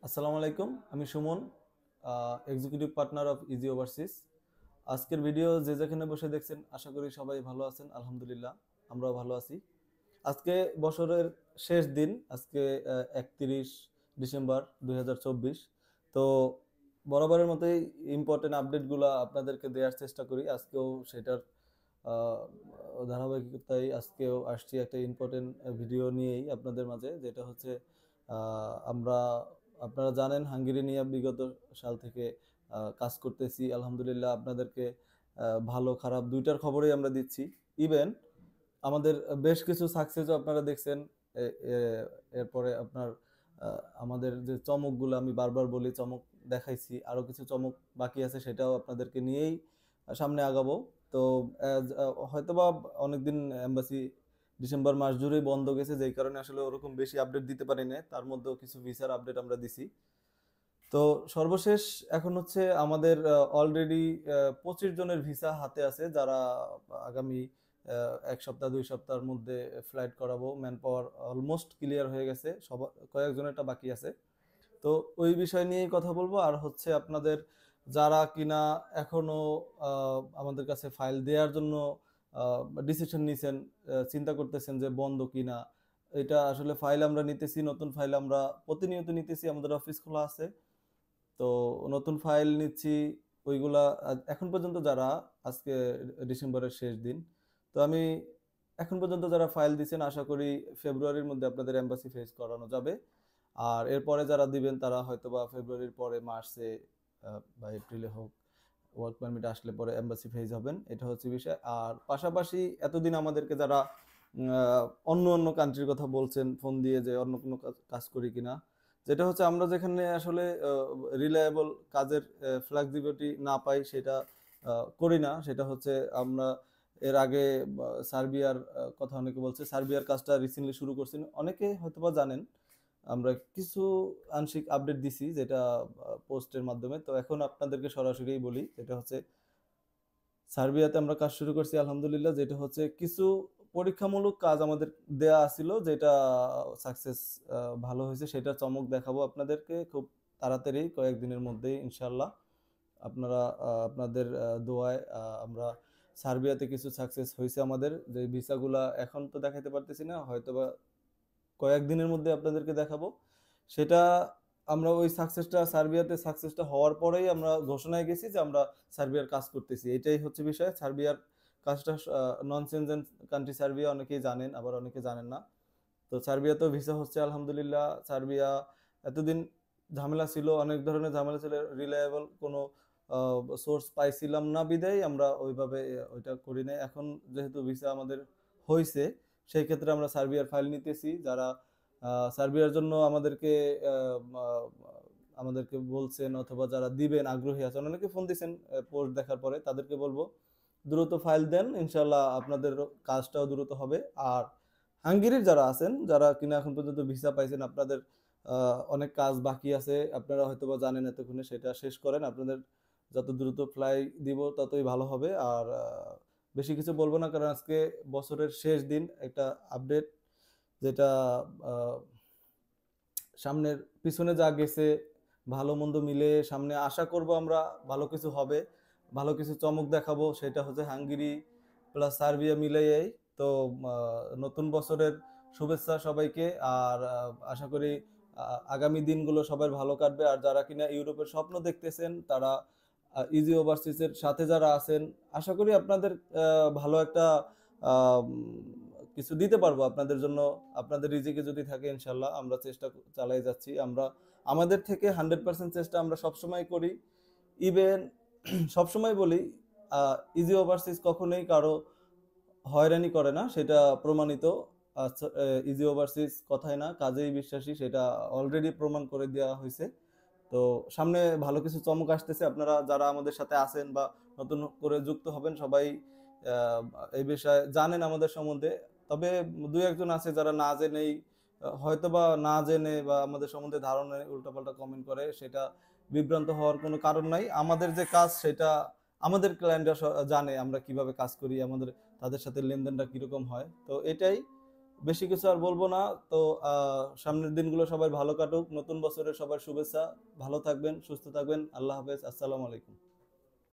আসসালামু আলাইকুম, আমি Suman, executive partner of easy overseas. আজকের ভিডিও যে যেখানে বসে দেখছেন, আশা করি সবাই ভালো আছেন। আলহামদুলিল্লাহ, আমরাও ভালো আছি। আজকে বছরের শেষ দিন, আজকে 31 ডিসেম্বর 2024। তো বরাবরের মতোই ইম্পর্টেন্ট আপডেটগুলো আপনাদেরকে দেওয়ার চেষ্টা করি। আজকেও সেটার আহ, ধারাবাহিকতায় আজকেও আসছি একটা ইম্পর্টেন্ট ভিডিও নিয়েই আপনাদের মাঝে, যেটা হচ্ছে আমরা, আপনারা জানেন, হাঙ্গেরি নিয়ে বিগত সাল থেকে কাজ করতেছি। আলহামদুলিল্লাহ, আপনাদেরকে ভালো খারাপ দুইটার খবরই আমরা দিচ্ছি। ইভেন আমাদের বেশ কিছু সাকসেসও আপনারা দেখছেন। এরপরে আপনার আমাদের যে চমকগুলো, আমি বারবার বলি চমক দেখাইছি, আরো কিছু চমক বাকি আছে, সেটাও আপনাদেরকে নিয়েই সামনে আগাবো। তো হয়তোবা অনেকদিন এম্বাসি ডিসেম্বর মাস জুড়েই বন্ধ গেছে, যেই কারণে আসলে ওরকম বেশি আপডেট দিতে পারি না। তার মধ্যেও কিছু ভিসার আপডেট আমরা দিছি। তো সর্বশেষ এখন হচ্ছে আমাদের অলরেডি 25 জনের ভিসা হাতে আছে, যারা আগামী 1 সপ্তাহ 2 সপ্তাহের মধ্যে ফ্লাইট করাবো। ম্যান পাওয়ার অলমোস্ট ক্লিয়ার হয়ে গেছে, সব কয়েকজনেরটা বাকি আছে। তো ওই বিষয় নিয়েই কথা বলবো। আর হচ্ছে আপনাদের যারা কিনা এখনো আমাদের কাছে ফাইল দেওয়ার জন্য ডিসিশন নিছেন, চিন্তা করতেছেন যে বন্ধ কিনা, এটা আসলে ফাইল আমরা নিতেছি, নতুন ফাইল আমরা প্রতিনিয়ত নিতেছি, আমাদের অফিস খোলা আছে। তো নতুন ফাইল নিচ্ছি ওইগুলা। এখন পর্যন্ত যারা, আজকে ডিসেম্বরের শেষ দিন, তো আমি এখন পর্যন্ত যারা ফাইল দিচ্ছেন, আশা করি ফেব্রুয়ারির মধ্যে আপনাদের এম্বাসি ফেস করানো যাবে। আর এরপরে যারা দিবেন তারা হয়তোবা ফেব্রুয়ারির পরে মার্চে বা এপ্রিলে হোক, ওয়ার্ক পারমিট আসলে পরে এম্বাসি ফেজ হবেন। এটা হচ্ছে বিষয়। আর পাশাপাশি এতদিন আমাদেরকে যারা অন্য অন্য কান্ট্রির কথা বলছেন ফোন দিয়ে, যে অন্য কোনো কাজ করি কিনা, যেটা হচ্ছে আমরা যেখানে আসলে রিলায়েবল কাজের ফ্লেক্সিবিলিটি না পাই, সেটা করি না। সেটা হচ্ছে আমরা এর আগে সার্বিয়ার কথা অনেকে বলছে, সার্বিয়ার কাজটা রিসেন্টলি শুরু করছি, অনেকে হয়তোবা জানেন। আমরা কিছু আংশিক আপডেট দিছি, যেটা পোস্টের মাধ্যমে। তো এখন আপনাদেরকে সরাসরি বলি, যেটা হচ্ছে সার্বিয়াতে আমরা কাজ শুরু করছি আলহামদুলিল্লাহ। যেটা হচ্ছে কিছু পরীক্ষামূলক কাজ আমাদের দেয়া ছিল, যেটা সাকসেস ভালো হয়েছে, সেটা চমক দেখাবো আপনাদেরকে খুব তাড়াতাড়ি, কয়েকদিনের মধ্যেই ইনশাল্লাহ। আপনারা আপনাদের দোয়ায় আমরা সার্বিয়াতে কিছু সাকসেস হয়েছে আমাদের। যে ভিসাগুলা এখন তো দেখাতে পারতেছি না, হয়তোবা কয়েকদিনের মধ্যে আপনাদেরকে দেখাবো সেটা। আমরা ওই সাকসেসটা, সার্বিয়াতে সাকসেসটা হওয়ার পরেই আমরা ঘোষণায় গেছি যে আমরা সার্বিয়ার কাজ করতেছি। এটাই হচ্ছে বিষয়। সার্বিয়ার কাজটা নন সেনজেন কান্ট্রি সার্বিয়া, অনেকেই জানেন আবার অনেকে জানেন না। তো সার্বিয়াতেও ভিসা হচ্ছে আলহামদুলিল্লাহ। সার্বিয়া এতদিন ঝামেলা ছিল, অনেক ধরনের ঝামেলা ছিল, রিলায়েবল কোনো সোর্স পাইছিলাম না, বিদায় আমরা ওইভাবে ওইটা করি নাই। এখন যেহেতু ভিসা আমাদের হয়েছে, সেই ক্ষেত্রে আমরা সার্বিয়ার ফাইল নিতেছি। যারা সার্বিয়ার জন্য আমাদেরকে আহ, আহ, আমাদেরকে বলছেন অথবা যারা দিবেন আগ্রহী আছেন, অনেকে ফোন দিয়েছেন পোস্ট দেখার পরে, তাদেরকে বলবো দ্রুত ফাইল দেন, ইনশাল্লাহ আপনাদের কাজটাও দ্রুত হবে। আর হাঙ্গেরির যারা আছেন, যারা কিনা এখন পর্যন্ত ভিসা পাইছেন, আপনাদের অনেক কাজ বাকি আছে, আপনারা হয়তোবা জানেন, এতক্ষণে সেটা শেষ করেন। আপনাদের যত দ্রুত ফ্লাই দিব ততই ভালো হবে। আর বেশি কিছু বলবো না, কারণ আজকে বছরের শেষ দিন, একটা আপডেট যেটা আহ, সামনের পিছনে যা গেছে ভালো মন্দ মিলে সামনে আশা করব আমরা ভালো কিছু হবে, ভালো কিছু চমক দেখাবো। সেটা হচ্ছে হাঙ্গেরি প্লাস সার্বিয়া মিলেই। তো নতুন বছরের শুভেচ্ছা সবাইকে। আর আশা করি আগামী দিনগুলো সবার ভালো কাটবে। আর যারা কিনা ইউরোপের স্বপ্ন দেখতেছেন, তারা ইজি ওভারসিজের সাথে যারা আছেন, আশা করি আপনাদের ভালো একটা আহ, কিছু দিতে পারবো আপনাদের জন্য। আপনাদের রিজিকে যদি থাকে, ইনশাল্লাহ আমরা চেষ্টা চালাই যাচ্ছি। আমরা আমাদের থেকে 100% চেষ্টা আমরা সবসময় করি। ইভেন সবসময় বলি, ইজি ওভারসিজ কখনোই কারো হয়রানি করে না, সেটা প্রমাণিত। ইজি ওভারসিজ কথায় না, কাজেই বিশ্বাসী, সেটা অলরেডি প্রমাণ করে দেওয়া হয়েছে। তো সামনে ভালো কিছু চমক আসতেছে। আপনারা যারা আমাদের সাথে আছেন বা নতুন করে যুক্ত হবেন, সবাই আহ, এই বিষয়ে জানেন আমাদের সম্বন্ধে। তবে দুই একজন আছে যারা না জেনেই, হয়তোবা না জেনে বা আমাদের সম্বন্ধে ধারণা উল্টাপাল্টা কমেন্ট করে, সেটা বিভ্রান্ত হওয়ার কোনো কারণ নাই। আমাদের যে কাজ, সেটা আমাদের ক্লায়েন্টরা জানে আমরা কিভাবে কাজ করি, আমাদের তাদের সাথে লেনদেনটা কিরকম হয়। তো এটাই বেশি কিছু আর বলবো না। তো সামনের দিনগুলো সবাই ভালো কাটুক, নতুন বছরের সবার শুভেচ্ছা। ভালো থাকবেন, সুস্থ থাকবেন। আল্লাহ হাফেজ, আসসালামু আলাইকুম।